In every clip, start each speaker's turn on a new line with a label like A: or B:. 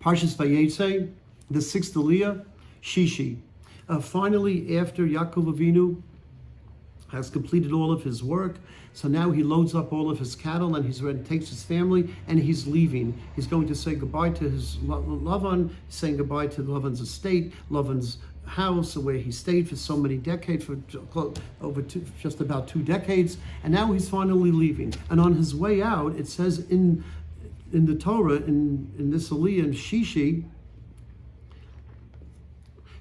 A: Parshas Vayeitzei, the sixth Aliyah, Shishi. Finally, after Yaakov Avinu has completed all of his work, so now he loads up all of his cattle and he's ready, takes his family and he's leaving. He's going to say goodbye to his Lavan, saying goodbye to Lavan's estate, Lavan's house where he stayed for so many decades, for just about 2 decades, and now he's finally leaving. And on his way out, it says in the Torah, in this Aliyah, in Shishi,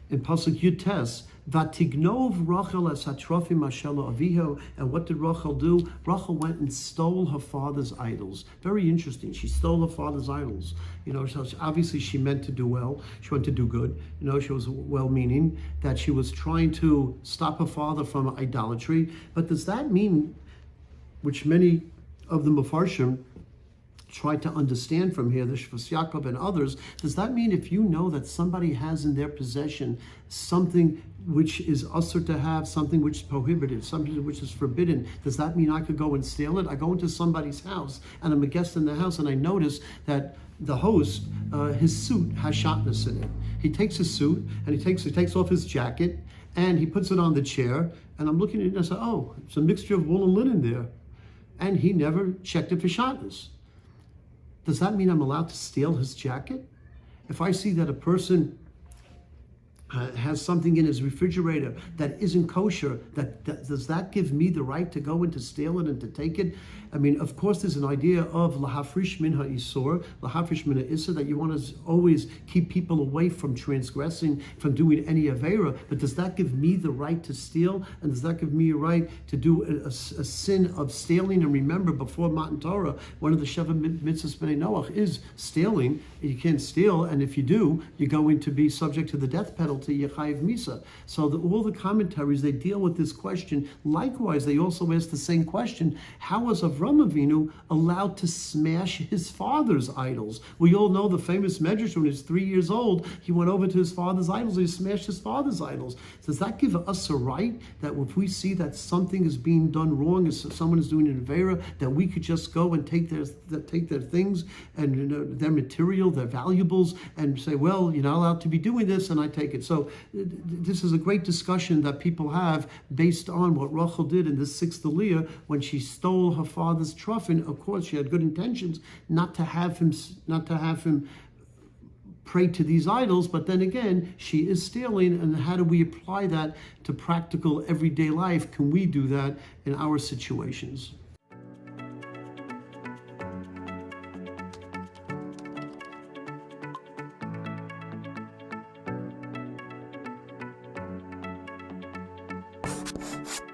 A: in Pasuk Yutes, Vatignov Rachel es hatrofim ashelo aviho. And what did Rachel do? Rachel went and stole her father's idols. Very interesting. She stole her father's idols. So obviously she meant to do well. She wanted to do good. She was well-meaning, that she was trying to stop her father from idolatry. But does that mean, which many of the Mefarshim try to understand from here, the Shvus Yaakov and others, does that mean if you know that somebody has in their possession something which is usher to have, something which is prohibited, something which is forbidden, does that mean I could go and steal it? I go into somebody's house and I'm a guest in the house and I notice that the host, his suit has shatnez in it. He takes his suit and he takes off his jacket and he puts it on the chair, and I'm looking at it and I say, oh, it's a mixture of wool and linen there. And he never checked it for shatnez. Does that mean I'm allowed to steal his jacket? If I see that a person has something in his refrigerator that isn't kosher, does that give me the right to go and to steal it and to take it? I mean, of course, there's an idea of lahafrish min ha'isur, lahafrish min ha'isur, that you want to always keep people away from transgressing, from doing any avera. But does that give me the right to steal? And does that give me a right to do a sin of stealing? And remember, before Matan Torah, one of the Sheva mitzvahs b'nei Noach is stealing. You can't steal, and if you do, you're going to be subject to the death penalty, Yechayiv Misa. So all the commentaries, they deal with this question. Likewise, they also ask the same question: how was Avram Avinu allowed to smash his father's idols? We all know the famous medrash, when he was 3 years old, he went over to his father's idols, he smashed his father's idols. Does that give us a right that if we see that something is being done wrong, if someone is doing an avera, that we could just go and take their things and their material, their valuables, and say, well, you're not allowed to be doing this, and I take it. So this is a great discussion that people have based on what Rachel did in this sixth Aliyah when she stole her father's truffin. Of course, she had good intentions not to have him pray to these idols, but then again, she is stealing. And how do we apply that to practical everyday life? Can we do that in our situations?
B: You